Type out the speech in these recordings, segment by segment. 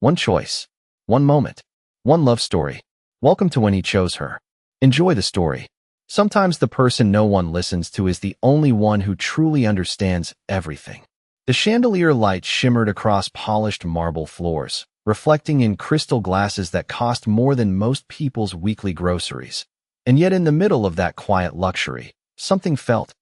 One choice, one moment, one love story. Welcome to When He Chose Her. Enjoy the story. Sometimes the person no one listens to is the only one who truly understands everything. The chandelier light shimmered across polished marble floors, reflecting in crystal glasses that cost more than most people's weekly groceries. And yet in the middle of that quiet luxury, something felt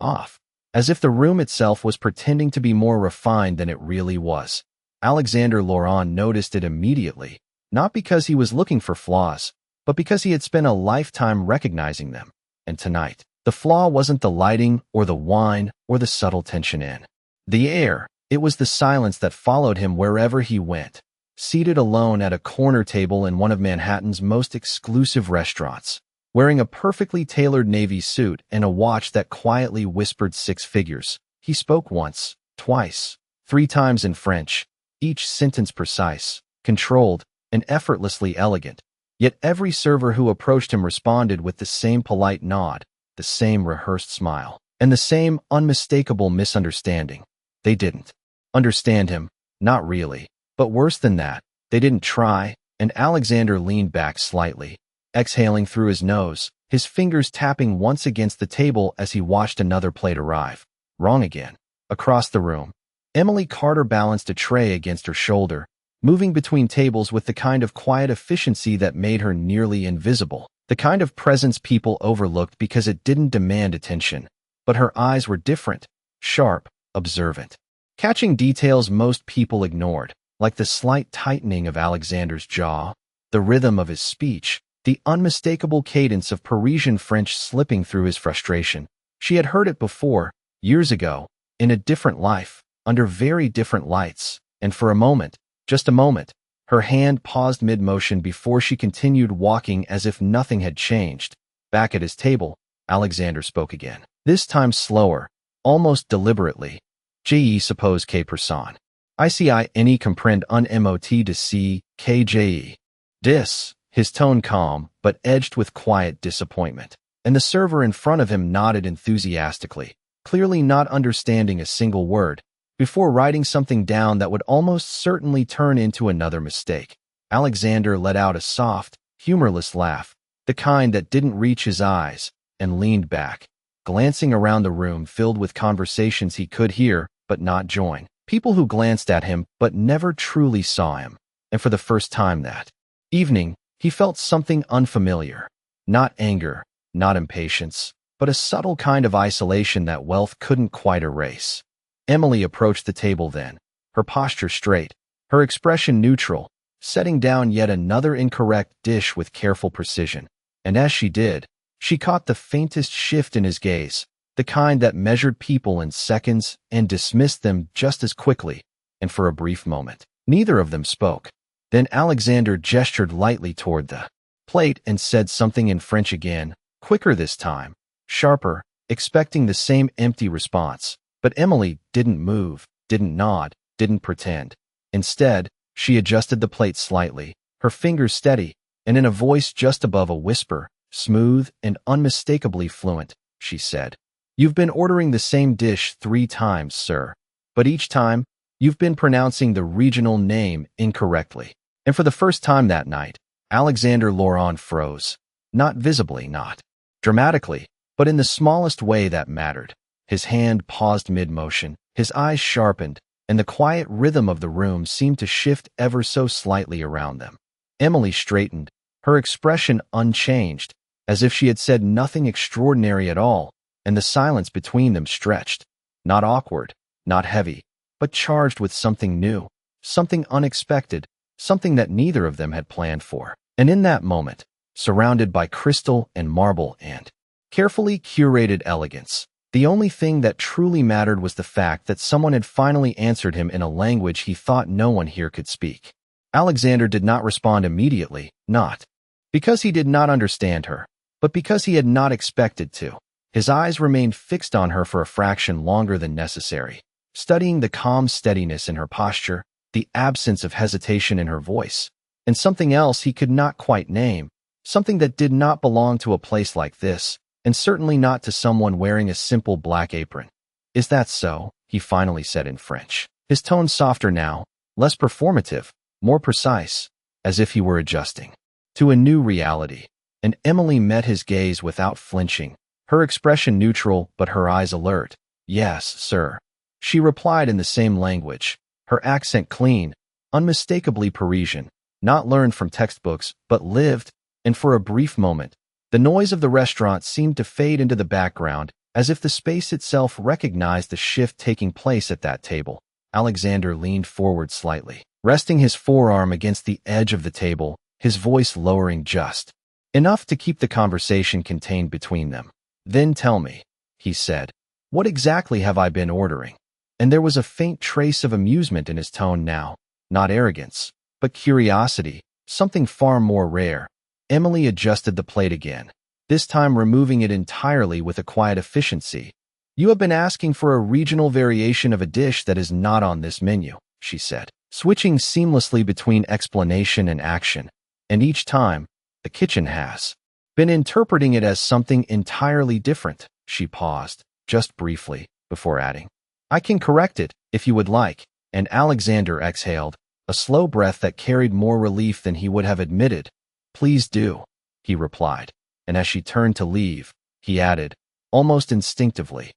off, as if the room itself was pretending to be more refined than it really was. Alexander Laurent noticed it immediately, not because he was looking for flaws, but because he had spent a lifetime recognizing them. And tonight, the flaw wasn't the lighting or the wine or the subtle tension in the air. It was the silence that followed him wherever he went. Seated alone at a corner table in one of Manhattan's most exclusive restaurants, wearing a perfectly tailored navy suit and a watch that quietly whispered six figures, he spoke once, twice, three times in French, each sentence precise, controlled, and effortlessly elegant. Yet every server who approached him responded with the same polite nod, the same rehearsed smile, and the same unmistakable misunderstanding. They didn't understand him, not really. But worse than that, they didn't try, and Alexander leaned back slightly, exhaling through his nose, his fingers tapping once against the table as he watched another plate arrive. Wrong again. Across the room, Emily Carter balanced a tray against her shoulder, moving between tables with the kind of quiet efficiency that made her nearly invisible, the kind of presence people overlooked because it didn't demand attention. But her eyes were different, sharp, observant, catching details most people ignored, like the slight tightening of Alexander's jaw, the rhythm of his speech, the unmistakable cadence of Parisian French slipping through his frustration. She had heard it before, years ago, in a different life, under very different lights, and for a moment, just a moment, her hand paused mid-motion before she continued walking as if nothing had changed. Back at his table, Alexander spoke again, this time slower, almost deliberately. Je suppose que personne ici ne comprend un mot de ce que je dis, his tone calm, but edged with quiet disappointment. And the server in front of him nodded enthusiastically, clearly not understanding a single word, before writing something down that would almost certainly turn into another mistake. Alexander let out a soft, humorless laugh, the kind that didn't reach his eyes, and leaned back, glancing around the room filled with conversations he could hear but not join. People who glanced at him but never truly saw him. And for the first time that evening, he felt something unfamiliar. Not anger, not impatience, but a subtle kind of isolation that wealth couldn't quite erase. Emily approached the table then, her posture straight, her expression neutral, setting down yet another incorrect dish with careful precision. And as she did, she caught the faintest shift in his gaze, the kind that measured people in seconds and dismissed them just as quickly. And for a brief moment, neither of them spoke. Then Alexander gestured lightly toward the plate and said something in French again, quicker this time, sharper, expecting the same empty response. But Emily didn't move, didn't nod, didn't pretend. Instead, she adjusted the plate slightly, her fingers steady, and in a voice just above a whisper, smooth and unmistakably fluent, she said, "You've been ordering the same dish 3 times, sir. But each time, you've been pronouncing the regional name incorrectly." And for the first time that night, Alexander Laurent froze. Not visibly, not dramatically, but in the smallest way that mattered. His hand paused mid-motion, his eyes sharpened, and the quiet rhythm of the room seemed to shift ever so slightly around them. Emily straightened, her expression unchanged, as if she had said nothing extraordinary at all, and the silence between them stretched, not awkward, not heavy, but charged with something new, something unexpected, something that neither of them had planned for. And in that moment, surrounded by crystal and marble and carefully curated elegance, the only thing that truly mattered was the fact that someone had finally answered him in a language he thought no one here could speak. Alexander did not respond immediately, not because he did not understand her, but because he had not expected to. His eyes remained fixed on her for a fraction longer than necessary, studying the calm steadiness in her posture, the absence of hesitation in her voice, and something else he could not quite name, something that did not belong to a place like this, and certainly not to someone wearing a simple black apron. "Is that so?" he finally said in French, his tone softer now, less performative, more precise, as if he were adjusting to a new reality. And Emily met his gaze without flinching, her expression neutral but her eyes alert. "Yes, sir," she replied in the same language, her accent clean, unmistakably Parisian, not learned from textbooks but lived, and for a brief moment, the noise of the restaurant seemed to fade into the background, as if the space itself recognized the shift taking place at that table. Alexander leaned forward slightly, resting his forearm against the edge of the table, his voice lowering just enough to keep the conversation contained between them. "Then tell me," he said, "what exactly have I been ordering?" And there was a faint trace of amusement in his tone now, not arrogance, but curiosity, something far more rare. Emily adjusted the plate again, this time removing it entirely with a quiet efficiency. "You have been asking for a regional variation of a dish that is not on this menu," she said, switching seamlessly between explanation and action. "And each time, the kitchen has been interpreting it as something entirely different." She paused, just briefly, before adding, "I can correct it, if you would like." And Alexander exhaled, a slow breath that carried more relief than he would have admitted. "Please do," he replied. And as she turned to leave, he added, almost instinctively,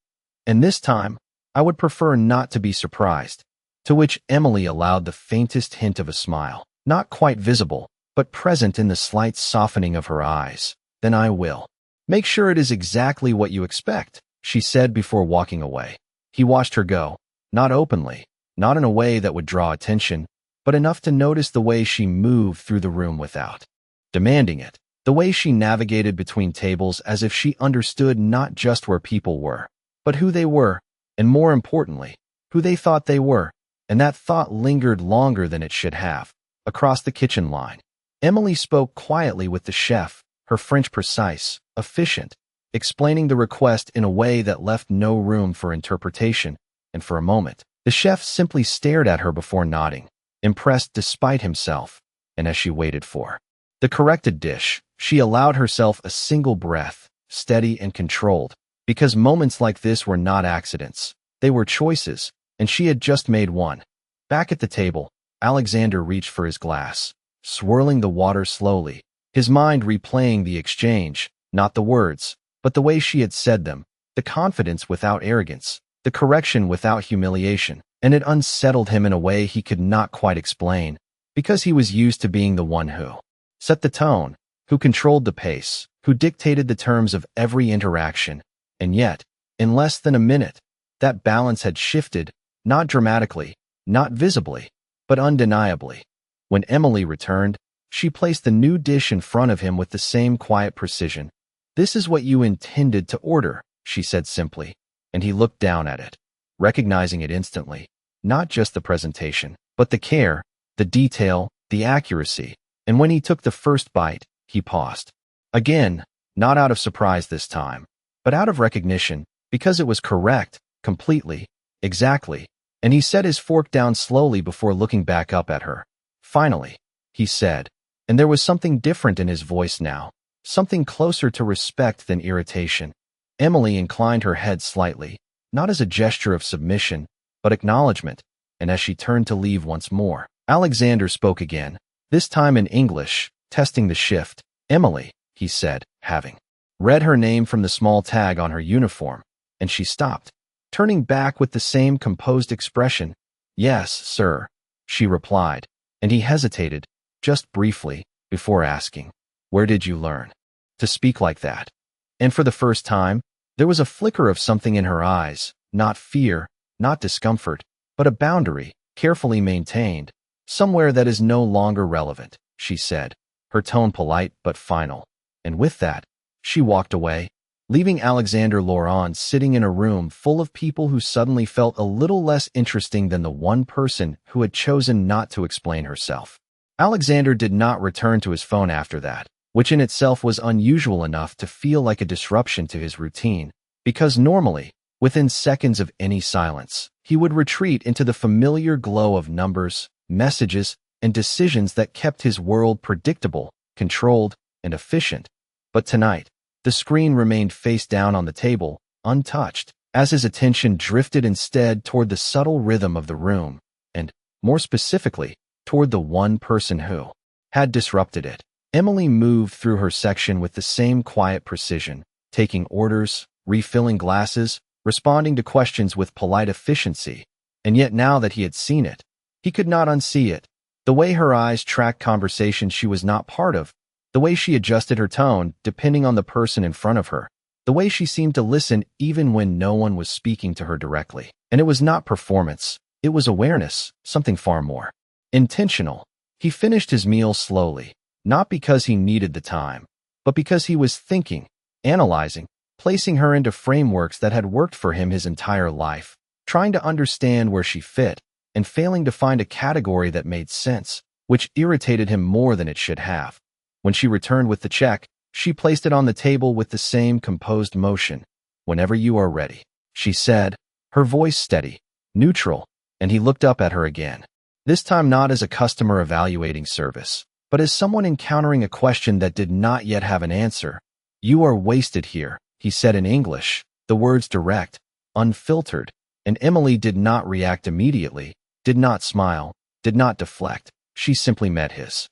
"And this time, I would prefer not to be surprised." To which Emily allowed the faintest hint of a smile, not quite visible, but present in the slight softening of her eyes. "Then I will make sure it is exactly what you expect," she said before walking away. He watched her go, not openly, not in a way that would draw attention, but enough to notice the way she moved through the room without demanding it, the way she navigated between tables as if she understood not just where people were, but who they were, and more importantly, who they thought they were. And that thought lingered longer than it should have. Across the kitchen line, Emily spoke quietly with the chef, her French precise, efficient, explaining the request in a way that left no room for interpretation, and for a moment, the chef simply stared at her before nodding, impressed despite himself. And as she waited for the corrected dish, she allowed herself a single breath, steady and controlled, because moments like this were not accidents. They were choices, and she had just made one. Back at the table, Alexander reached for his glass, swirling the water slowly, his mind replaying the exchange, not the words, but the way she had said them, the confidence without arrogance, the correction without humiliation, and it unsettled him in a way he could not quite explain, because he was used to being the one who set the tone, who controlled the pace, who dictated the terms of every interaction. And yet, in less than a minute, that balance had shifted, not dramatically, not visibly, but undeniably. When Emily returned, she placed the new dish in front of him with the same quiet precision. "This is what you intended to order," she said simply, and he looked down at it, recognizing it instantly, not just the presentation, but the care, the detail, the accuracy. And when he took the first bite, he paused. Again, not out of surprise this time, but out of recognition, because it was correct, completely, exactly. And he set his fork down slowly before looking back up at her. "Finally," he said, and there was something different in his voice now, something closer to respect than irritation. Emily inclined her head slightly, not as a gesture of submission, but acknowledgement, and as she turned to leave once more, Alexander spoke again, this time in English, testing the shift. "Emily," he said, having read her name from the small tag on her uniform, and she stopped, turning back with the same composed expression. "Yes, sir," she replied, and he hesitated, just briefly, before asking, "Where did you learn to speak like that?" And for the first time, there was a flicker of something in her eyes, not fear, not discomfort, but a boundary, carefully maintained, "Somewhere that is no longer relevant," she said, her tone polite but final. And with that, she walked away, leaving Alexander Laurent sitting in a room full of people who suddenly felt a little less interesting than the one person who had chosen not to explain herself. Alexander did not return to his phone after that, which in itself was unusual enough to feel like a disruption to his routine, because normally, within seconds of any silence, he would retreat into the familiar glow of numbers, messages, and decisions that kept his world predictable, controlled, and efficient. But tonight, the screen remained face down on the table, untouched, as his attention drifted instead toward the subtle rhythm of the room, and, more specifically, toward the one person who had disrupted it. Emily moved through her section with the same quiet precision, taking orders, refilling glasses, responding to questions with polite efficiency. And yet now that he had seen it, he could not unsee it. The way her eyes tracked conversations she was not part of, the way she adjusted her tone depending on the person in front of her, the way she seemed to listen even when no one was speaking to her directly. And it was not performance, it was awareness, something far more intentional. He finished his meal slowly, not because he needed the time, but because he was thinking, analyzing, placing her into frameworks that had worked for him his entire life, trying to understand where she fit, and failing to find a category that made sense, which irritated him more than it should have. When she returned with the check, she placed it on the table with the same composed motion. "Whenever you are ready," she said, her voice steady, neutral, and he looked up at her again. This time not as a customer evaluating service, but as someone encountering a question that did not yet have an answer. "You are wasted here," he said in English, the words direct, unfiltered, and Emily did not react immediately, did not smile, did not deflect. She simply met his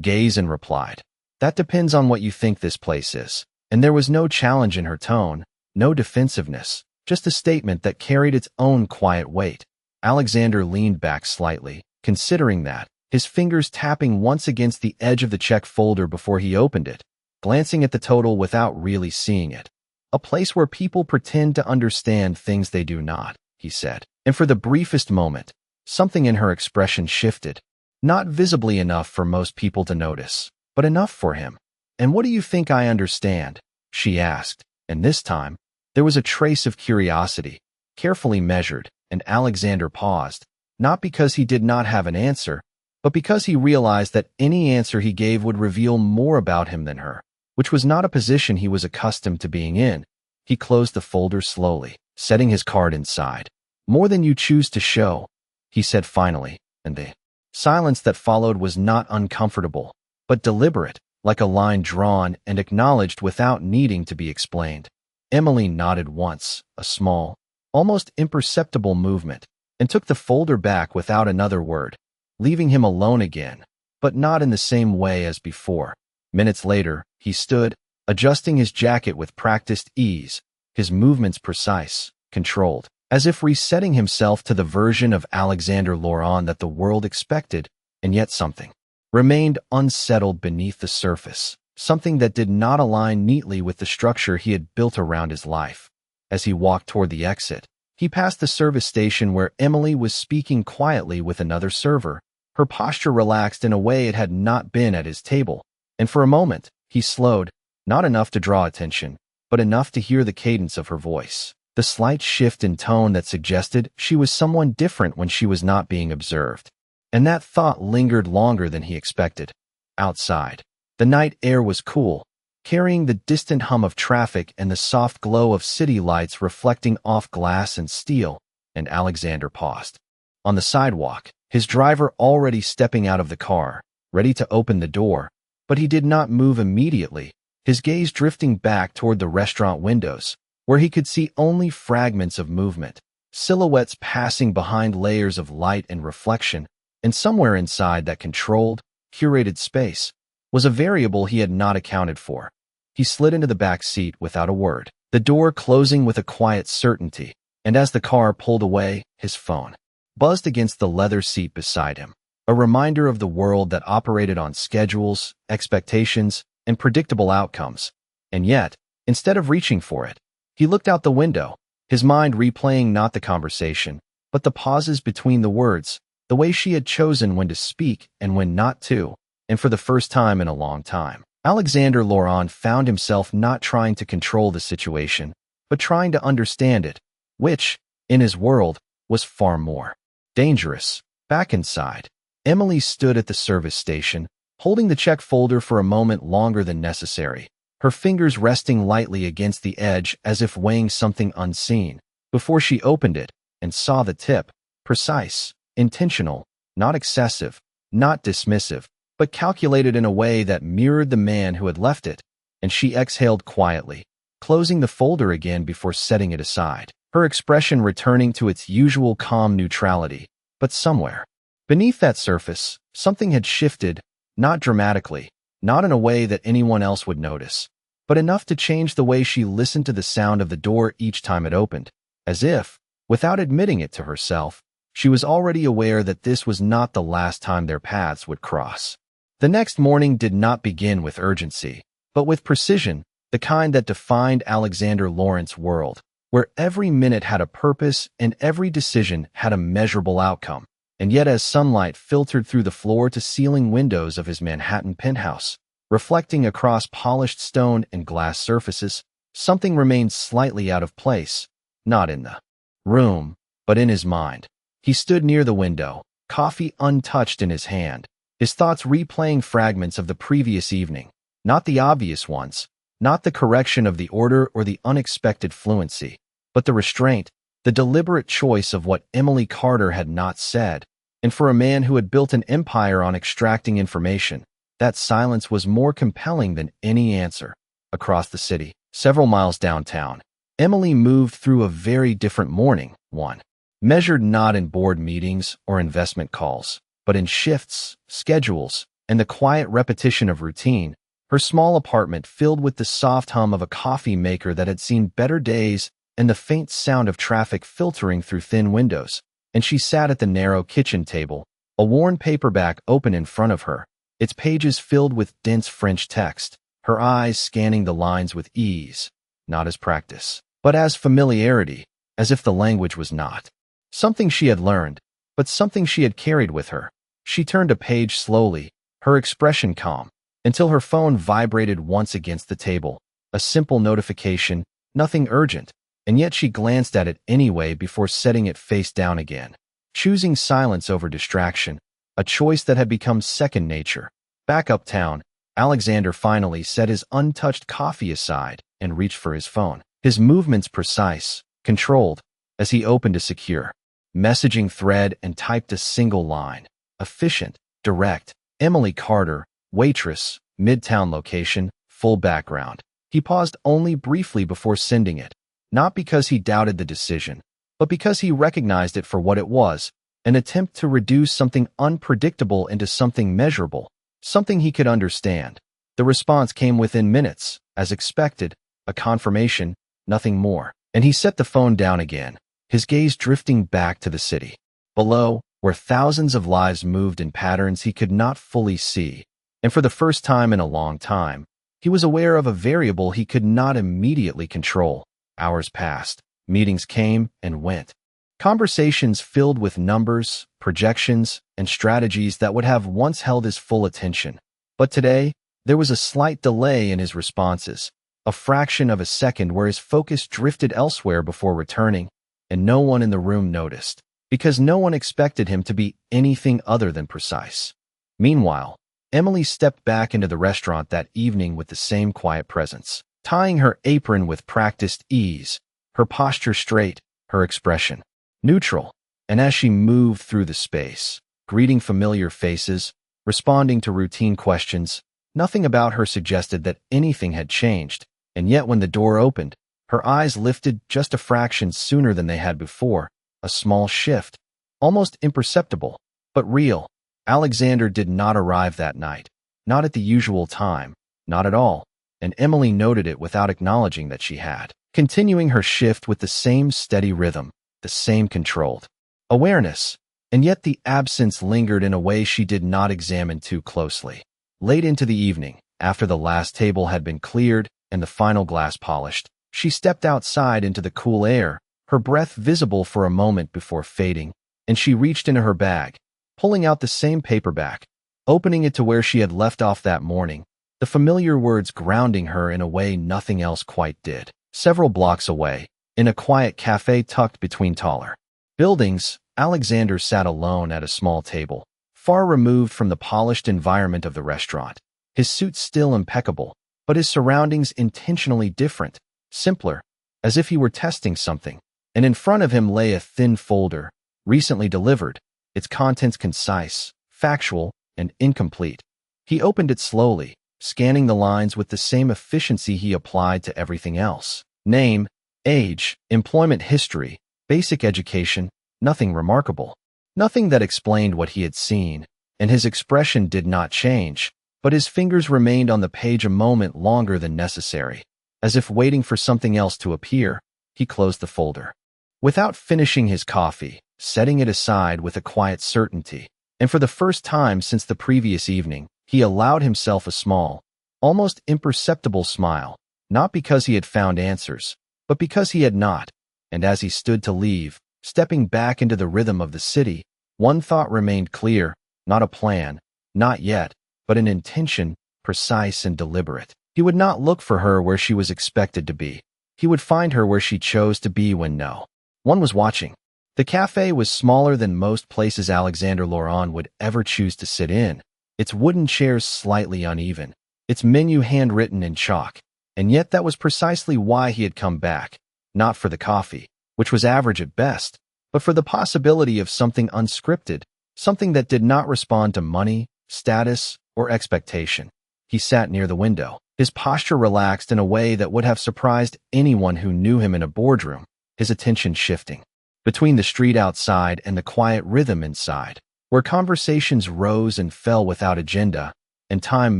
gaze and replied, "That depends on what you think this place is." And there was no challenge in her tone, no defensiveness, just a statement that carried its own quiet weight. Alexander leaned back slightly, considering that, his fingers tapping once against the edge of the check folder before he opened it, glancing at the total without really seeing it. "A place where people pretend to understand things they do not," he said. And for the briefest moment, something in her expression shifted, not visibly enough for most people to notice, but enough for him. "And what do you think I understand?" she asked, and this time, there was a trace of curiosity, carefully measured, and Alexander paused, not because he did not have an answer, but because he realized that any answer he gave would reveal more about him than her, which was not a position he was accustomed to being in. He closed the folder slowly, setting his card inside. "More than you choose to show," he said finally, and the silence that followed was not uncomfortable, but deliberate, like a line drawn and acknowledged without needing to be explained. Emily nodded once, a small, almost imperceptible movement, and took the folder back without another word, leaving him alone again, but not in the same way as before. Minutes later, he stood, adjusting his jacket with practiced ease, his movements precise, controlled, as if resetting himself to the version of Alexander Laurent that the world expected, and yet something remained unsettled beneath the surface, something that did not align neatly with the structure he had built around his life. As he walked toward the exit, he passed the service station where Emily was speaking quietly with another server, her posture relaxed in a way it had not been at his table, and for a moment, he slowed, not enough to draw attention, but enough to hear the cadence of her voice, the slight shift in tone that suggested she was someone different when she was not being observed. And that thought lingered longer than he expected. Outside, the night air was cool, carrying the distant hum of traffic and the soft glow of city lights reflecting off glass and steel, and Alexander paused. On the sidewalk, his driver already stepping out of the car, ready to open the door, but he did not move immediately, his gaze drifting back toward the restaurant windows, where he could see only fragments of movement, silhouettes passing behind layers of light and reflection, and somewhere inside that controlled, curated space was a variable he had not accounted for. He slid into the back seat without a word, the door closing with a quiet certainty, and as the car pulled away, his phone buzzed against the leather seat beside him, a reminder of the world that operated on schedules, expectations, and predictable outcomes. And yet, instead of reaching for it, he looked out the window, his mind replaying not the conversation, but the pauses between the words, the way she had chosen when to speak and when not to, and for the first time in a long time, Alexander Laurent found himself not trying to control the situation, but trying to understand it, which, in his world, was far more dangerous. Back inside, Emily stood at the service station, holding the check folder for a moment longer than necessary, her fingers resting lightly against the edge as if weighing something unseen, before she opened it and saw the tip, precise, intentional, not excessive, not dismissive, but calculated in a way that mirrored the man who had left it, and she exhaled quietly, closing the folder again before setting it aside, her expression returning to its usual calm neutrality. But somewhere Beneath that surface, something had shifted, not dramatically, not in a way that anyone else would notice, but enough to change the way she listened to the sound of the door each time it opened, as if, without admitting it to herself, she was already aware that this was not the last time their paths would cross. The next morning did not begin with urgency, but with precision, the kind that defined Alexander Lawrence's world, where every minute had a purpose and every decision had a measurable outcome. And yet as sunlight filtered through the floor-to-ceiling windows of his Manhattan penthouse, reflecting across polished stone and glass surfaces, something remained slightly out of place, not in the room, but in his mind. He stood near the window, coffee untouched in his hand, his thoughts replaying fragments of the previous evening, not the obvious ones, not the correction of the order or the unexpected fluency, but the restraint, the deliberate choice of what Emily Carter had not said. And for a man who had built an empire on extracting information, that silence was more compelling than any answer. Across the city, several miles downtown, Emily moved through a very different morning, one measured not in board meetings or investment calls, but in shifts, schedules, and the quiet repetition of routine. Her small apartment filled with the soft hum of a coffee maker that had seen better days and the faint sound of traffic filtering through thin windows. And she sat at the narrow kitchen table, a worn paperback open in front of her, its pages filled with dense French text, her eyes scanning the lines with ease, not as practice, but as familiarity, as if the language was not something she had learned, but something she had carried with her. She turned a page slowly, her expression calm, until her phone vibrated once against the table, a simple notification, nothing urgent. And yet she glanced at it anyway before setting it face down again, choosing silence over distraction, a choice that had become second nature. Back uptown, Alexander finally set his untouched coffee aside and reached for his phone, his movements precise, controlled, as he opened a secure messaging thread and typed a single line. Efficient, direct, Emily Carter, Waitress, Midtown location, full background. He paused only briefly before sending it. Not because he doubted the decision, but because he recognized it for what it was, an attempt to reduce something unpredictable into something measurable, something he could understand. The response came within minutes, as expected, a confirmation, nothing more. And he set the phone down again, his gaze drifting back to the city. Below, where thousands of lives moved in patterns he could not fully see. And for the first time in a long time, he was aware of a variable he could not immediately control. Hours passed, meetings came and went. Conversations filled with numbers, projections, and strategies that would have once held his full attention. But today, there was a slight delay in his responses, a fraction of a second where his focus drifted elsewhere before returning, and no one in the room noticed, because no one expected him to be anything other than precise. Meanwhile, Emily stepped back into the restaurant that evening with the same quiet presence, tying her apron with practiced ease, her posture straight, her expression neutral. And as she moved through the space, greeting familiar faces, responding to routine questions, nothing about her suggested that anything had changed. And yet when the door opened, her eyes lifted just a fraction sooner than they had before, a small shift, almost imperceptible, but real. Alexander did not arrive that night, not at the usual time, not at all. And Emily noted it without acknowledging that she had, continuing her shift with the same steady rhythm, the same controlled awareness, and yet the absence lingered in a way she did not examine too closely. Late into the evening, after the last table had been cleared and the final glass polished, she stepped outside into the cool air, her breath visible for a moment before fading, and she reached into her bag, pulling out the same paperback, opening it to where she had left off that morning, the familiar words grounding her in a way nothing else quite did. Several blocks away, in a quiet café tucked between taller buildings, Alexander sat alone at a small table, far removed from the polished environment of the restaurant. His suit still impeccable, but his surroundings intentionally different, simpler, as if he were testing something. And in front of him lay a thin folder, recently delivered, its contents concise, factual, and incomplete. He opened it slowly, scanning the lines with the same efficiency he applied to everything else. Name, age, employment history, basic education, nothing remarkable. Nothing that explained what he had seen, and his expression did not change, but his fingers remained on the page a moment longer than necessary. As if waiting for something else to appear, he closed the folder. Without finishing his coffee, setting it aside with a quiet certainty, and for the first time since the previous evening, he allowed himself a small, almost imperceptible smile, not because he had found answers, but because he had not. And as he stood to leave, stepping back into the rhythm of the city, one thought remained clear, not a plan, not yet, but an intention, precise and deliberate. He would not look for her where she was expected to be. He would find her where she chose to be when no one was watching. The café was smaller than most places Alexander Laurent would ever choose to sit in, its wooden chairs slightly uneven, its menu handwritten in chalk, and yet that was precisely why he had come back, not for the coffee, which was average at best, but for the possibility of something unscripted, something that did not respond to money, status, or expectation. He sat near the window, his posture relaxed in a way that would have surprised anyone who knew him in a boardroom, his attention shifting between the street outside and the quiet rhythm inside, where conversations rose and fell without agenda, and time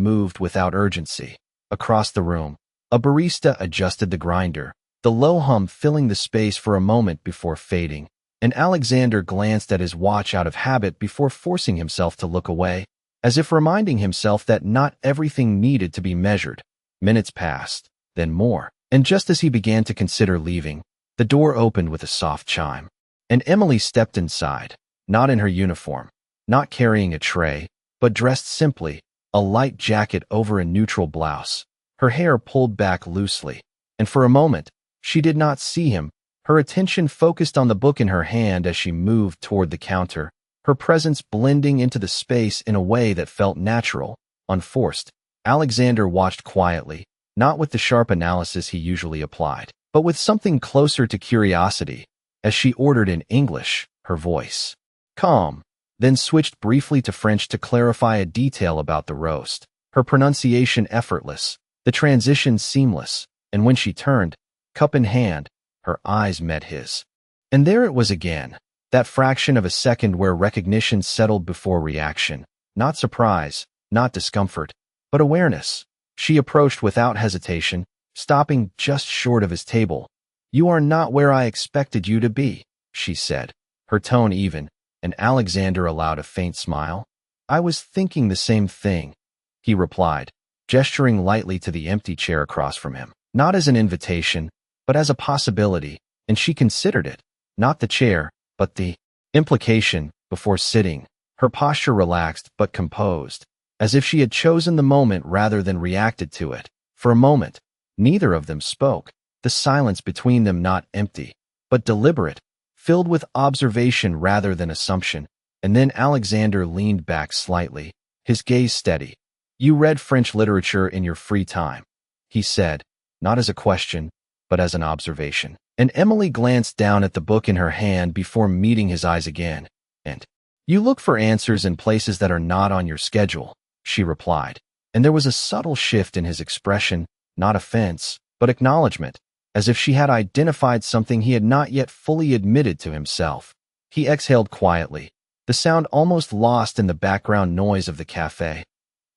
moved without urgency. Across the room, a barista adjusted the grinder, the low hum filling the space for a moment before fading, and Alexander glanced at his watch out of habit before forcing himself to look away, as if reminding himself that not everything needed to be measured. Minutes passed, then more, and just as he began to consider leaving, the door opened with a soft chime, and Emily stepped inside, not in her uniform, not carrying a tray, but dressed simply, a light jacket over a neutral blouse, her hair pulled back loosely, and for a moment, she did not see him, her attention focused on the book in her hand as she moved toward the counter, her presence blending into the space in a way that felt natural, unforced. Alexander watched quietly, not with the sharp analysis he usually applied, but with something closer to curiosity, as she ordered in English, her voice calm, then switched briefly to French to clarify a detail about the roast, her pronunciation effortless, the transition seamless, and when she turned, cup in hand, her eyes met his. And there it was again, that fraction of a second where recognition settled before reaction, not surprise, not discomfort, but awareness. She approached without hesitation, stopping just short of his table. "You are not where I expected you to be," she said, her tone even, and Alexander allowed a faint smile. "I was thinking the same thing," he replied, gesturing lightly to the empty chair across from him, not as an invitation, but as a possibility, and she considered it, not the chair, but the implication. Before sitting, her posture relaxed but composed, as if she had chosen the moment rather than reacted to it. For a moment, neither of them spoke, the silence between them not empty, but deliberate, filled with observation rather than assumption, and then Alexander leaned back slightly, his gaze steady. "You read French literature in your free time," he said, not as a question, but as an observation. And Emily glanced down at the book in her hand before meeting his eyes again. "And you look for answers in places that are not on your schedule," she replied, and there was a subtle shift in his expression, not offense, but acknowledgement, as if she had identified something he had not yet fully admitted to himself. He exhaled quietly, the sound almost lost in the background noise of the café.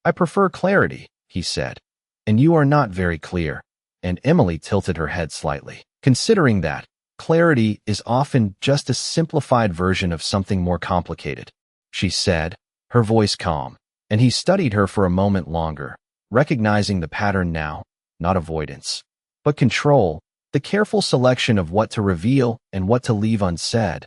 "I prefer clarity," he said, "and you are not very clear," and Emily tilted her head slightly, considering that clarity is often just a simplified version of something more complicated. She said, her voice calm, and he studied her for a moment longer, recognizing the pattern now, not avoidance, but control, the careful selection of what to reveal and what to leave unsaid.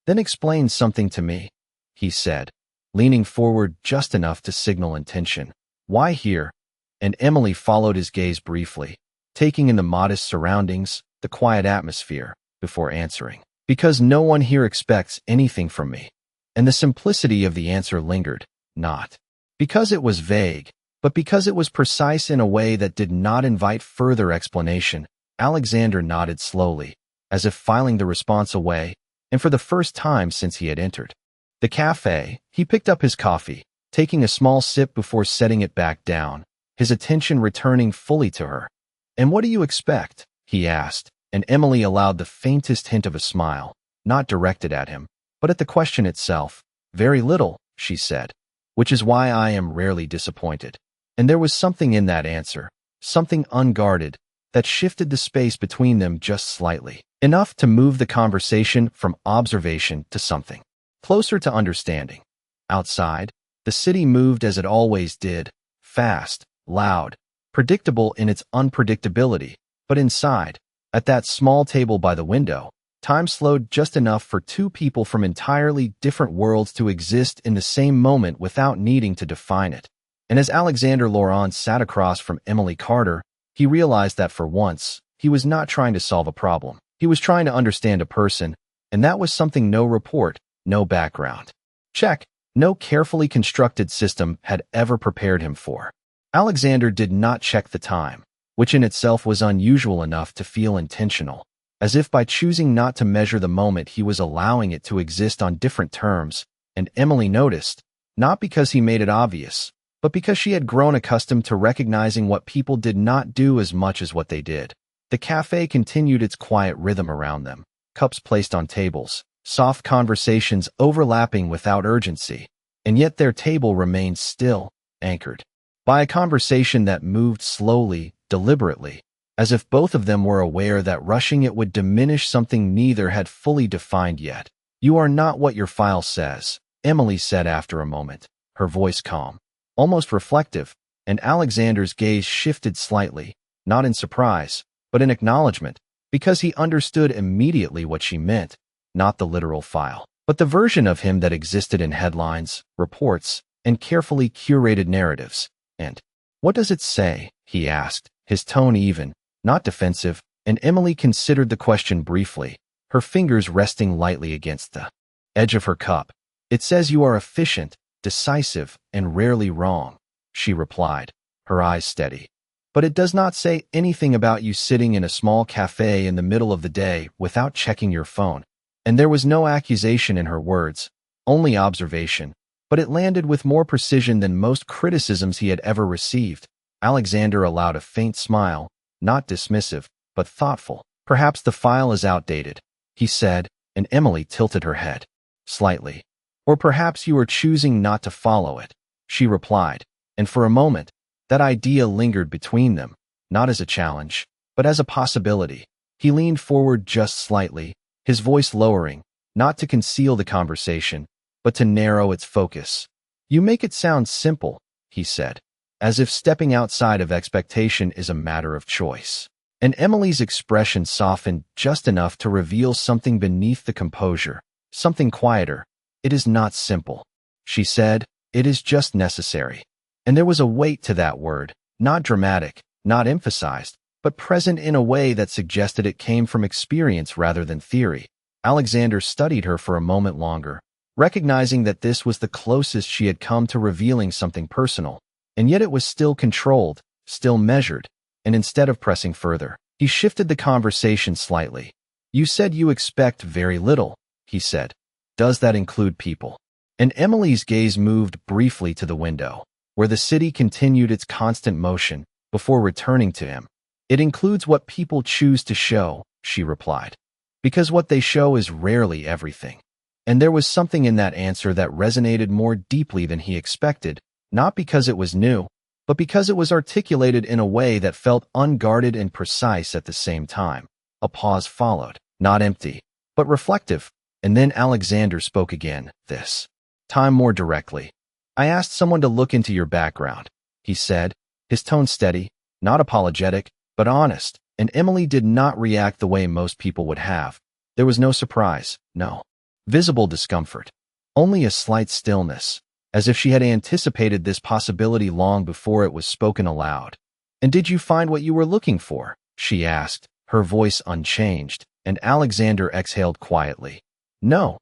"Then explain something to me," he said, leaning forward just enough to signal intention. "Why here?" And Emily followed his gaze briefly, taking in the modest surroundings, the quiet atmosphere, before answering. "Because no one here expects anything from me." And the simplicity of the answer lingered, not because it was vague, but because it was precise in a way that did not invite further explanation. Alexander nodded slowly, as if filing the response away, and for the first time since he had entered the café, he picked up his coffee, taking a small sip before setting it back down, his attention returning fully to her. "And what do you expect?" he asked, and Emily allowed the faintest hint of a smile, not directed at him, But at the question itself, very little, she said, which is why I am rarely disappointed. And there was something in that answer, something unguarded, that shifted the space between them just slightly, enough to move the conversation from observation to something closer to understanding. Outside, the city moved as it always did, fast, loud, predictable in its unpredictability, but inside, at that small table by the window, time slowed just enough for two people from entirely different worlds to exist in the same moment without needing to define it. And as Alexander Laurent sat across from Emily Carter, he realized that for once, he was not trying to solve a problem. He was trying to understand a person, and that was something no report, no background check, no carefully constructed system had ever prepared him for. Alexander did not check the time, which in itself was unusual enough to feel intentional, as if by choosing not to measure the moment he was allowing it to exist on different terms, and Emily noticed, not because he made it obvious, but because she had grown accustomed to recognizing what people did not do as much as what they did. The cafe continued its quiet rhythm around them, cups placed on tables, soft conversations overlapping without urgency, and yet their table remained still, anchored by a conversation that moved slowly, deliberately, as if both of them were aware that rushing it would diminish something neither had fully defined yet. "You are not what your file says," Emily said after a moment, her voice calm, almost reflective, and Alexander's gaze shifted slightly, not in surprise, but in acknowledgement, because he understood immediately what she meant, not the literal file, but the version of him that existed in headlines, reports, and carefully curated narratives. "And what does it say?" he asked, his tone even, not defensive, and Emily considered the question briefly, her fingers resting lightly against the edge of her cup. "It says you are efficient, decisive, and rarely wrong," she replied, her eyes steady. "But it does not say anything about you sitting in a small cafe in the middle of the day without checking your phone." And there was no accusation in her words, only observation, but it landed with more precision than most criticisms he had ever received. Alexander allowed a faint smile, not dismissive, but thoughtful. "Perhaps the file is outdated," he said, and Emily tilted her head slightly. "Or perhaps you are choosing not to follow it," she replied, and for a moment, that idea lingered between them, not as a challenge, but as a possibility. He leaned forward just slightly, his voice lowering, not to conceal the conversation, but to narrow its focus. "You make it sound simple," he said, as if stepping outside of expectation is a matter of choice. And Emily's expression softened just enough to reveal something beneath the composure, something quieter. "It is not simple," she said, "it is just necessary." And there was a weight to that word, not dramatic, not emphasized, but present in a way that suggested it came from experience rather than theory. Alexander studied her for a moment longer, recognizing that this was the closest she had come to revealing something personal, and yet it was still controlled, still measured, and instead of pressing further, he shifted the conversation slightly. "You said you expect very little," he said. "Does that include people?" And Emily's gaze moved briefly to the window, where the city continued its constant motion, before returning to him. "It includes what people choose to show," she replied, "because what they show is rarely everything." And there was something in that answer that resonated more deeply than he expected, not because it was new, but because it was articulated in a way that felt unguarded and precise at the same time. A pause followed, not empty, but reflective, and then Alexander spoke again, this time more directly. "I asked someone to look into your background," he said, his tone steady, not apologetic, but honest, and Emily did not react the way most people would have. There was no surprise, no visible discomfort, only a slight stillness, as if she had anticipated this possibility long before it was spoken aloud. "And did you find what you were looking for?" she asked, her voice unchanged, and Alexander exhaled quietly. "No,"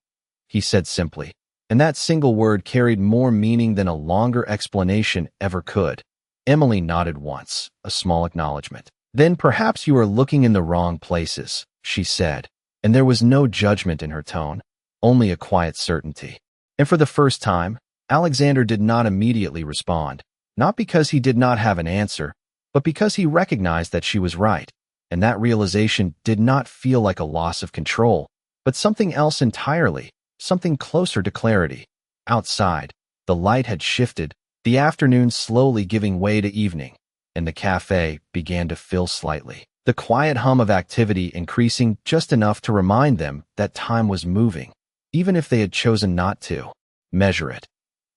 he said simply, and that single word carried more meaning than a longer explanation ever could. Emily nodded once, a small acknowledgement. "Then perhaps you are looking in the wrong places," she said, and there was no judgment in her tone, only a quiet certainty. And for the first time, Alexander did not immediately respond, not because he did not have an answer, but because he recognized that she was right, and that realization did not feel like a loss of control, but something else entirely, something closer to clarity. Outside, the light had shifted, the afternoon slowly giving way to evening, and the café began to fill slightly. The quiet hum of activity increasing just enough to remind them that time was moving, even if they had chosen not to measure it.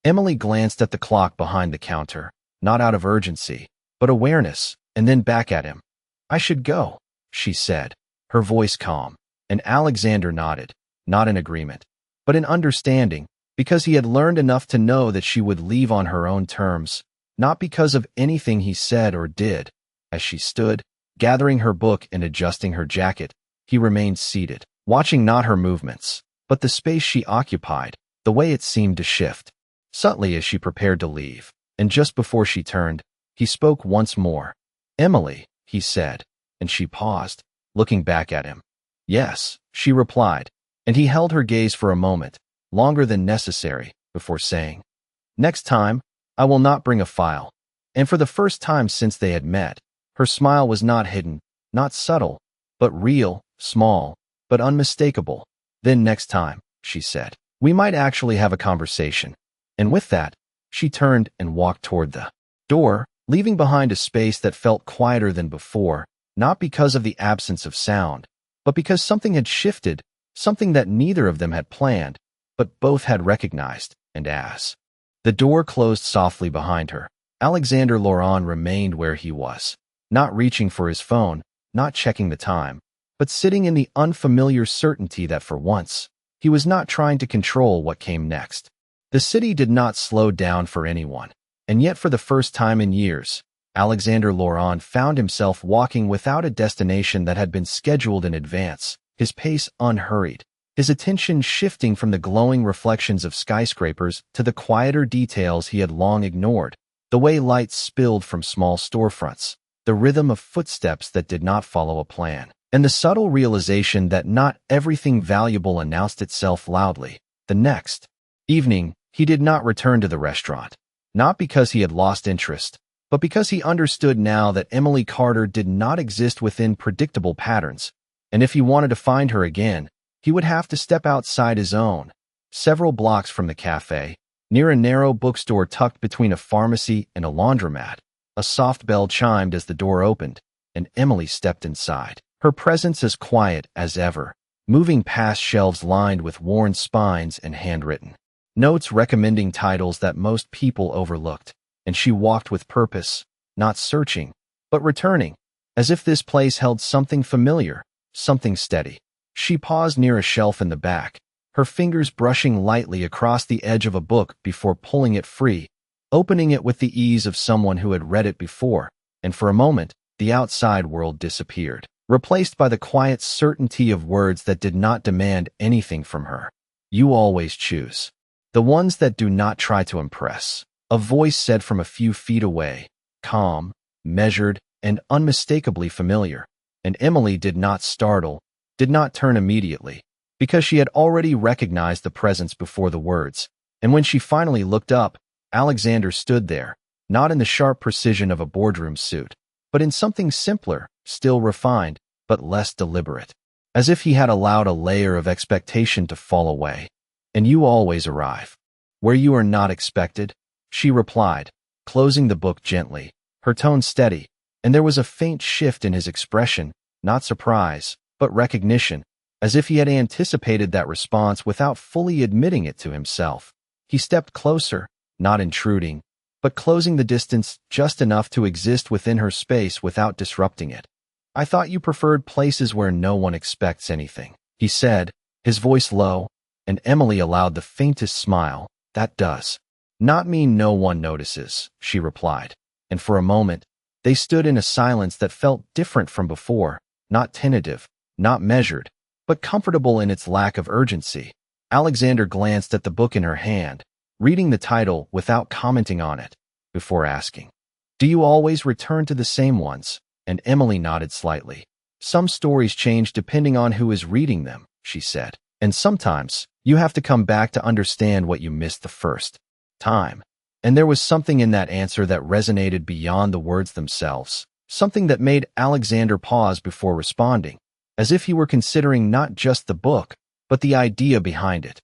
Emily glanced at the clock behind the counter, not out of urgency, but awareness, and then back at him. "I should go," she said, her voice calm, and Alexander nodded, not in agreement, but in understanding, because he had learned enough to know that she would leave on her own terms, not because of anything he said or did. As she stood, gathering her book and adjusting her jacket, he remained seated, watching not her movements, but the space she occupied, the way it seemed to shift, subtly as she prepared to leave. And just before she turned, he spoke once more. "Emily," he said, and she paused, looking back at him. "Yes," she replied, and he held her gaze for a moment, longer than necessary, before saying, "Next time, I will not bring a file." And for the first time since they had met, her smile was not hidden, not subtle, but real, small, but unmistakable. "Then next time," she said, "we might actually have a conversation." And with that, she turned and walked toward the door, leaving behind a space that felt quieter than before, not because of the absence of sound, but because something had shifted, something that neither of them had planned, but both had recognized. And as the door closed softly behind her, Alexander Laurent remained where he was, not reaching for his phone, not checking the time, but sitting in the unfamiliar certainty that for once, he was not trying to control what came next. The city did not slow down for anyone, and yet for the first time in years, Alexander Laurent found himself walking without a destination that had been scheduled in advance, his pace unhurried, his attention shifting from the glowing reflections of skyscrapers to the quieter details he had long ignored, the way lights spilled from small storefronts, the rhythm of footsteps that did not follow a plan, and the subtle realization that not everything valuable announced itself loudly. The next evening, he did not return to the restaurant, not because he had lost interest, but because he understood now that Emily Carter did not exist within predictable patterns, and if he wanted to find her again, he would have to step outside his own. Several blocks from the café, near a narrow bookstore tucked between a pharmacy and a laundromat, a soft bell chimed as the door opened, and Emily stepped inside, her presence as quiet as ever, moving past shelves lined with worn spines and handwritten notes recommending titles that most people overlooked, and she walked with purpose, not searching, but returning, as if this place held something familiar, something steady. She paused near a shelf in the back, her fingers brushing lightly across the edge of a book before pulling it free, opening it with the ease of someone who had read it before, and for a moment, the outside world disappeared, replaced by the quiet certainty of words that did not demand anything from her. "You always choose the ones that do not try to impress," a voice said from a few feet away, calm, measured, and unmistakably familiar. And Emily did not startle, did not turn immediately, because she had already recognized the presence before the words. And when she finally looked up, Alexander stood there, not in the sharp precision of a boardroom suit, but in something simpler, still refined, but less deliberate, as if he had allowed a layer of expectation to fall away. "And you always arrive where you are not expected," she replied, closing the book gently, her tone steady, and there was a faint shift in his expression, not surprise, but recognition, as if he had anticipated that response without fully admitting it to himself. He stepped closer, not intruding, but closing the distance just enough to exist within her space without disrupting it. "I thought you preferred places where no one expects anything," he said, his voice low, and Emily allowed the faintest smile. "That does not mean no one notices," she replied, and for a moment, they stood in a silence that felt different from before, not tentative, not measured, but comfortable in its lack of urgency. Alexander glanced at the book in her hand, reading the title without commenting on it, before asking, "Do you always return to the same ones?" And Emily nodded slightly. "Some stories change depending on who is reading them," she said, "and sometimes you have to come back to understand what you missed the first time." And there was something in that answer that resonated beyond the words themselves, something that made Alexander pause before responding, as if he were considering not just the book, but the idea behind it.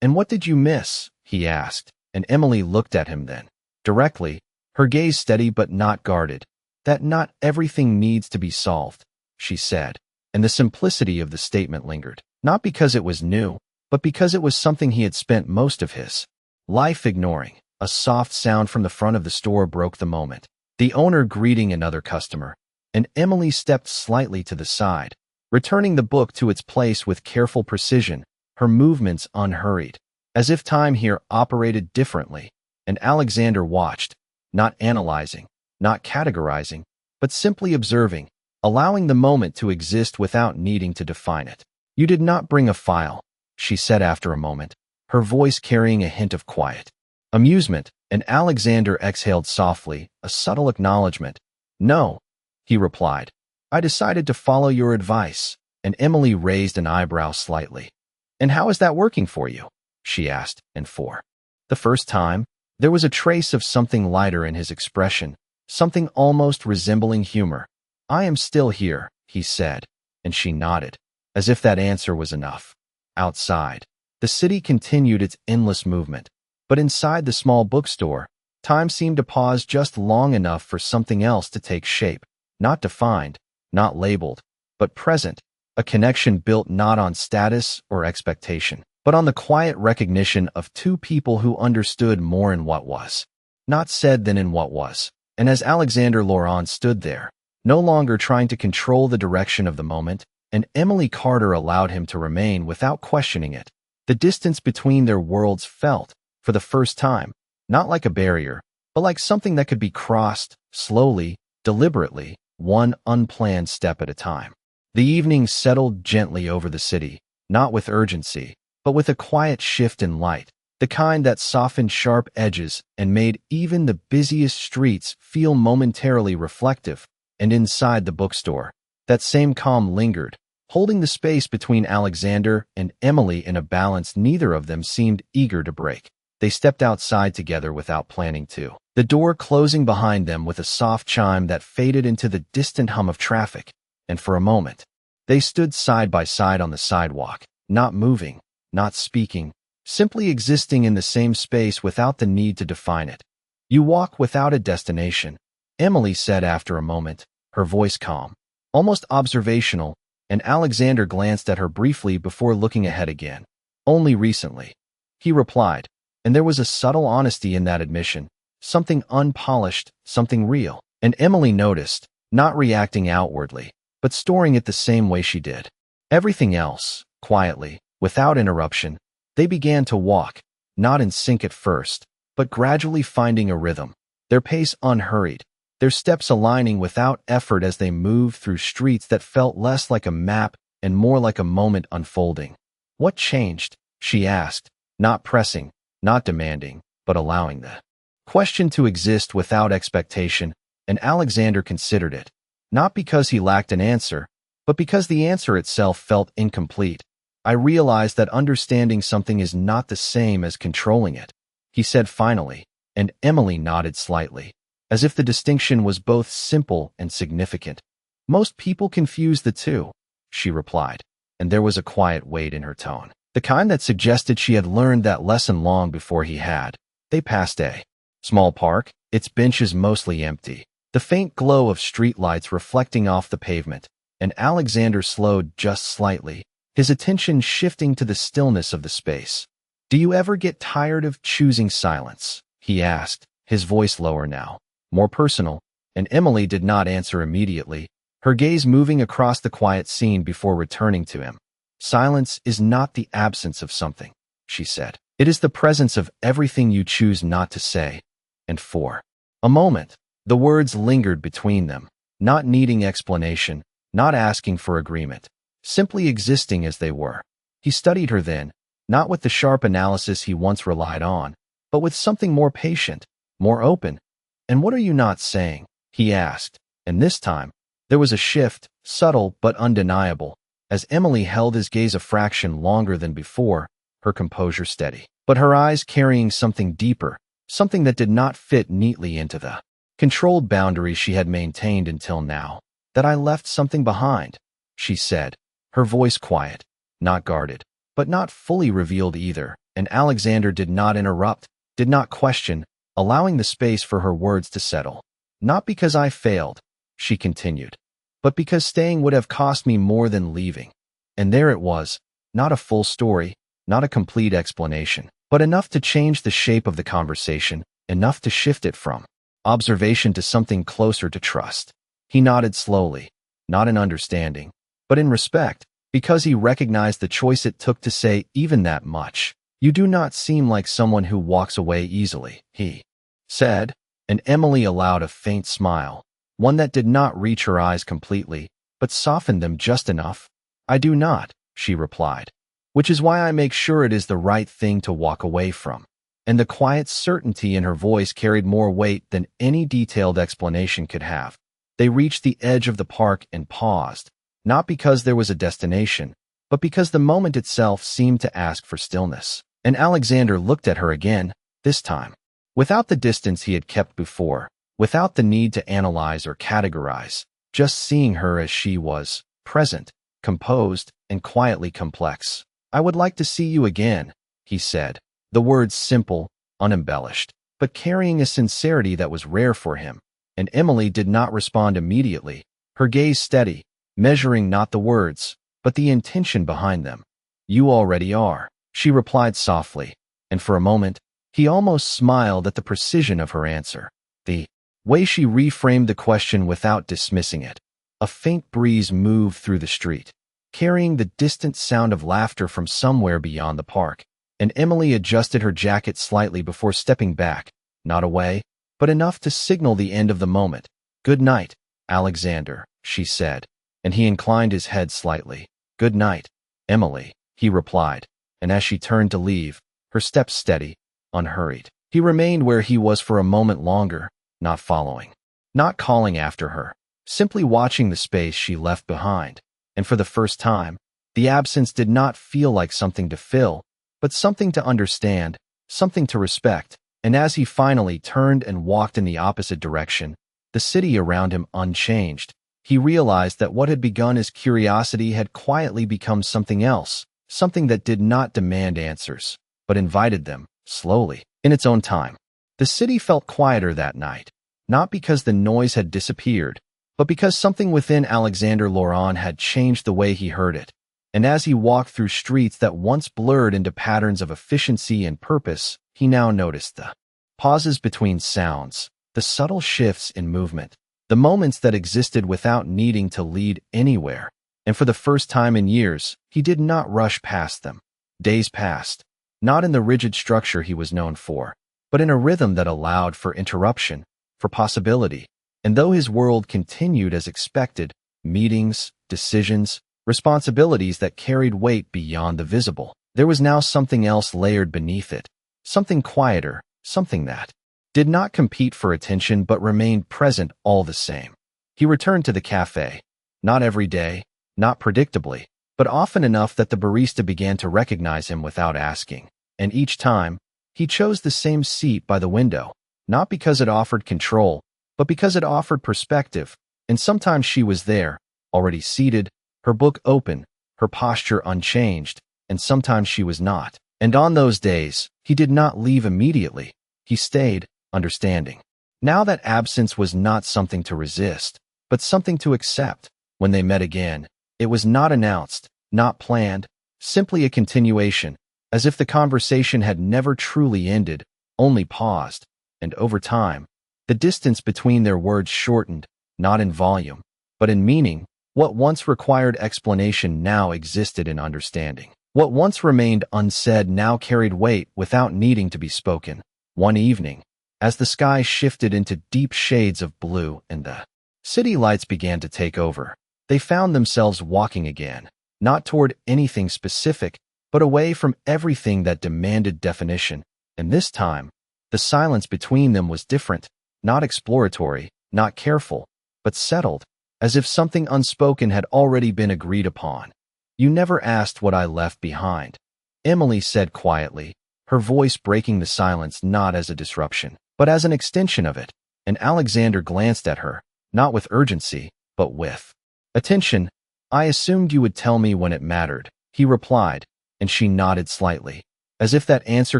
"And what did you miss?" he asked, and Emily looked at him then, directly, her gaze steady but not guarded. "That not everything needs to be solved," she said, and the simplicity of the statement lingered, not because it was new, but because it was something he had spent most of his life ignoring. A soft sound from the front of the store broke the moment, the owner greeting another customer, and Emily stepped slightly to the side, returning the book to its place with careful precision, her movements unhurried, as if time here operated differently. And Alexander watched, not analyzing, not categorizing, but simply observing, allowing the moment to exist without needing to define it. "You did not bring a file," she said after a moment, her voice carrying a hint of quiet amusement, and Alexander exhaled softly, a subtle acknowledgement. "No," he replied. "I decided to follow your advice," and Emily raised an eyebrow slightly. "And how is that working for you?" she asked, and for the first time, there was a trace of something lighter in his expression, something almost resembling humor. "I am still here," he said, and she nodded, as if that answer was enough. Outside, the city continued its endless movement, but inside the small bookstore, time seemed to pause just long enough for something else to take shape, not defined, not labeled, but present, a connection built not on status or expectation, but on the quiet recognition of two people who understood more in what was not said than in what was. And as Alexander Laurent stood there, no longer trying to control the direction of the moment, and Emily Carter allowed him to remain without questioning it, the distance between their worlds felt, for the first time, not like a barrier, but like something that could be crossed, slowly, deliberately, one unplanned step at a time. The evening settled gently over the city, not with urgency, but with a quiet shift in light, the kind that softened sharp edges and made even the busiest streets feel momentarily reflective. And inside the bookstore, that same calm lingered, holding the space between Alexander and Emily in a balance neither of them seemed eager to break. They stepped outside together without planning to, the door closing behind them with a soft chime that faded into the distant hum of traffic. And for a moment, they stood side by side on the sidewalk, not moving, not speaking, simply existing in the same space without the need to define it. "You walk without a destination," Emily said after a moment, her voice calm, almost observational, and Alexander glanced at her briefly before looking ahead again. "Only recently," he replied, and there was a subtle honesty in that admission, something unpolished, something real. And Emily noticed, not reacting outwardly, but storing it the same way she did. Everything else, quietly, without interruption, they began to walk, not in sync at first, but gradually finding a rhythm, their pace unhurried, their steps aligning without effort as they moved through streets that felt less like a map and more like a moment unfolding. "What changed?" she asked, not pressing, not demanding, but allowing the question to exist without expectation, and Alexander considered it, not because he lacked an answer, but because the answer itself felt incomplete. "I realized that understanding something is not the same as controlling it," he said finally, and Emily nodded slightly, as if the distinction was both simple and significant. "Most people confuse the two," she replied, and there was a quiet weight in her tone, the kind that suggested she had learned that lesson long before he had. They passed a small park, its benches mostly empty, the faint glow of streetlights reflecting off the pavement, and Alexander slowed just slightly, his attention shifting to the stillness of the space. "Do you ever get tired of choosing silence?" he asked, his voice lower now, more personal, and Emily did not answer immediately, her gaze moving across the quiet scene before returning to him. "Silence is not the absence of something," she said. "It is the presence of everything you choose not to say." And for a moment, the words lingered between them, not needing explanation, not asking for agreement, simply existing as they were. He studied her then, not with the sharp analysis he once relied on, but with something more patient, more open. "And what are you not saying?" he asked, and this time, there was a shift, subtle but undeniable, as Emily held his gaze a fraction longer than before, her composure steady, but her eyes carrying something deeper, something that did not fit neatly into the controlled boundaries she had maintained until now. "That I left something behind," she said, her voice quiet, not guarded, but not fully revealed either, and Alexander did not interrupt, did not question, allowing the space for her words to settle. Not because I failed, she continued, but because staying would have cost me more than leaving. And there it was, not a full story, not a complete explanation, but enough to change the shape of the conversation, enough to shift it from observation to something closer to trust. He nodded slowly, not in understanding, but in respect, because he recognized the choice it took to say even that much. You do not seem like someone who walks away easily, he said, and Emily allowed a faint smile, one that did not reach her eyes completely, but softened them just enough. I do not, she replied, which is why I make sure it is the right thing to walk away from. And the quiet certainty in her voice carried more weight than any detailed explanation could have. They reached the edge of the park and paused, not because there was a destination, but because the moment itself seemed to ask for stillness. And Alexander looked at her again, this time, without the distance he had kept before, without the need to analyze or categorize, just seeing her as she was, present, composed, and quietly complex. I would like to see you again, he said, the words simple, unembellished, but carrying a sincerity that was rare for him. And Emily did not respond immediately, her gaze steady, measuring not the words, but the intention behind them. You already are, she replied softly, and for a moment, he almost smiled at the precision of her answer. The way she reframed the question without dismissing it. A faint breeze moved through the street, carrying the distant sound of laughter from somewhere beyond the park, and Emily adjusted her jacket slightly before stepping back, not away, but enough to signal the end of the moment. Good night, Alexander, she said, and he inclined his head slightly. Good night, Emily, he replied, and as she turned to leave, her steps steady, unhurried. He remained where he was for a moment longer, not following, not calling after her, simply watching the space she left behind. And for the first time, the absence did not feel like something to fill, but something to understand, something to respect. And as he finally turned and walked in the opposite direction, the city around him unchanged, he realized that what had begun as curiosity had quietly become something else, something that did not demand answers, but invited them, slowly, in its own time. The city felt quieter that night, not because the noise had disappeared, but because something within Alexander Laurent had changed the way he heard it. And as he walked through streets that once blurred into patterns of efficiency and purpose, he now noticed the pauses between sounds, the subtle shifts in movement, the moments that existed without needing to lead anywhere. And for the first time in years, he did not rush past them. Days passed, not in the rigid structure he was known for, but in a rhythm that allowed for interruption, for possibility. And though his world continued as expected, meetings, decisions, responsibilities that carried weight beyond the visible, there was now something else layered beneath it, something quieter, something that did not compete for attention but remained present all the same. He returned to the café, not every day, not predictably, but often enough that the barista began to recognize him without asking. And each time, he chose the same seat by the window, not because it offered control, but because it offered perspective. And sometimes she was there, already seated, her book open, her posture unchanged, and sometimes she was not. And on those days, he did not leave immediately. He stayed, understanding. Now that absence was not something to resist, but something to accept. When they met again, it was not announced, not planned, simply a continuation, as if the conversation had never truly ended, only paused. And over time, the distance between their words shortened, not in volume, but in meaning. What once required explanation now existed in understanding. What once remained unsaid now carried weight without needing to be spoken. One evening, as the sky shifted into deep shades of blue and the city lights began to take over, they found themselves walking again, not toward anything specific, but away from everything that demanded definition. And this time, the silence between them was different, not exploratory, not careful, but settled, as if something unspoken had already been agreed upon. You never asked what I left behind, Emily said quietly, her voice breaking the silence not as a disruption, but as an extension of it. And Alexander glanced at her, not with urgency, but with attention. I assumed you would tell me when it mattered, he replied, and she nodded slightly. As if that answer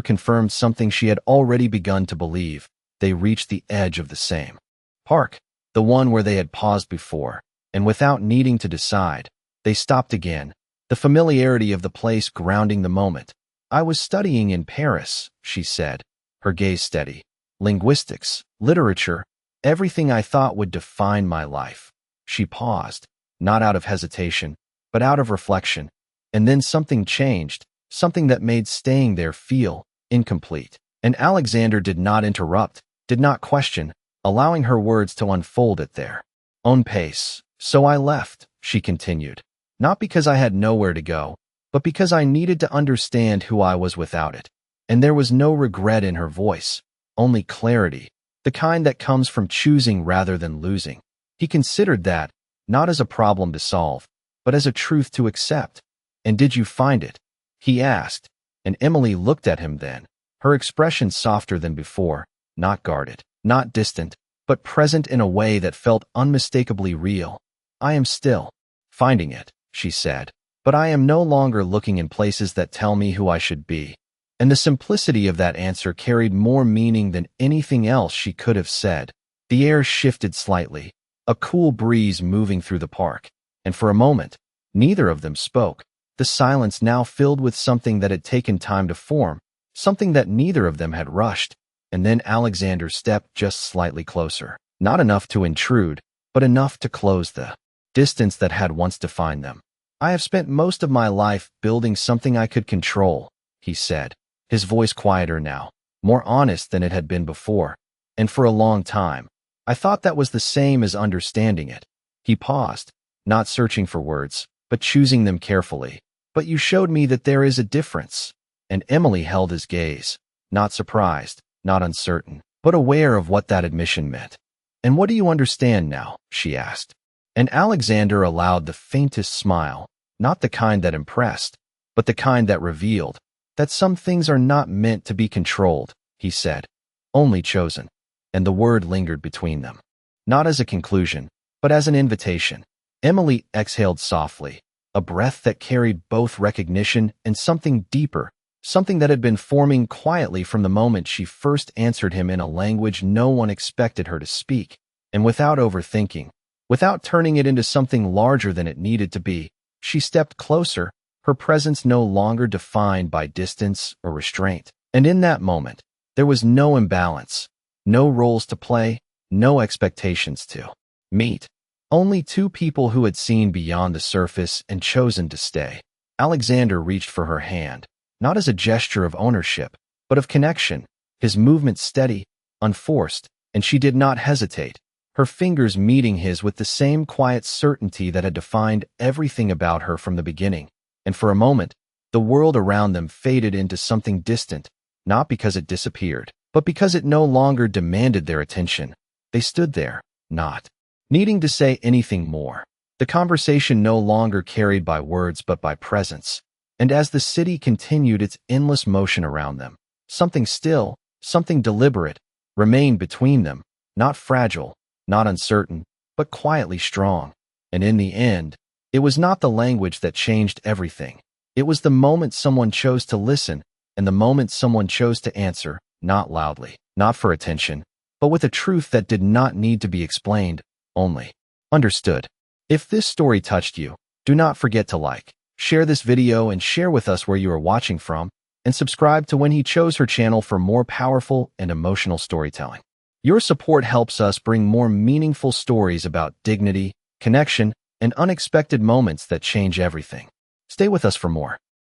confirmed something she had already begun to believe, they reached the edge of the same park, the one where they had paused before, and without needing to decide, they stopped again, the familiarity of the place grounding the moment. I was studying in Paris, she said, her gaze steady. Linguistics, literature, everything I thought would define my life. She paused, not out of hesitation, but out of reflection, and then something changed, something that made staying there feel incomplete. And Alexander did not interrupt, did not question, allowing her words to unfold at their own pace. So I left, she continued, not because I had nowhere to go, but because I needed to understand who I was without it. And there was no regret in her voice, only clarity, the kind that comes from choosing rather than losing. He considered that, not as a problem to solve, but as a truth to accept. And did you find it? He asked, and Emily looked at him then, her expression softer than before, not guarded, not distant, but present in a way that felt unmistakably real. I am still finding it, she said, but I am no longer looking in places that tell me who I should be. And the simplicity of that answer carried more meaning than anything else she could have said. The air shifted slightly, a cool breeze moving through the park, and for a moment, neither of them spoke, the silence now filled with something that had taken time to form, something that neither of them had rushed. And then Alexander stepped just slightly closer, not enough to intrude, but enough to close the distance that had once defined them. I have spent most of my life building something I could control, he said, his voice quieter now, more honest than it had been before. And for a long time, I thought that was the same as understanding it. He paused, not searching for words, but choosing them carefully. But you showed me that there is a difference. And Emily held his gaze, not surprised, not uncertain, but aware of what that admission meant. And what do you understand now? She asked. And Alexander allowed the faintest smile, not the kind that impressed, but the kind that revealed that some things are not meant to be controlled, he said, only chosen. And the word lingered between them, not as a conclusion, but as an invitation. Emily exhaled softly, a breath that carried both recognition and something deeper, something that had been forming quietly from the moment she first answered him in a language no one expected her to speak. And without overthinking, without turning it into something larger than it needed to be, she stepped closer, her presence no longer defined by distance or restraint. And in that moment, there was no imbalance, no roles to play, no expectations to meet. Only two people who had seen beyond the surface and chosen to stay. Alexander reached for her hand, not as a gesture of ownership, but of connection, his movement steady, unforced, and she did not hesitate, her fingers meeting his with the same quiet certainty that had defined everything about her from the beginning. And for a moment, the world around them faded into something distant, not because it disappeared, but because it no longer demanded their attention. They stood there, not needing to say anything more. The conversation no longer carried by words but by presence. And as the city continued its endless motion around them, something still, something deliberate, remained between them, not fragile, not uncertain, but quietly strong. And in the end, it was not the language that changed everything. It was the moment someone chose to listen, and the moment someone chose to answer, not loudly, not for attention, but with a truth that did not need to be explained, only understood. If this story touched you, do not forget to like, share this video and share with us where you are watching from, and subscribe to When He Chose Her channel for more powerful and emotional storytelling. Your support helps us bring more meaningful stories about dignity, connection, and unexpected moments that change everything. Stay with us for more.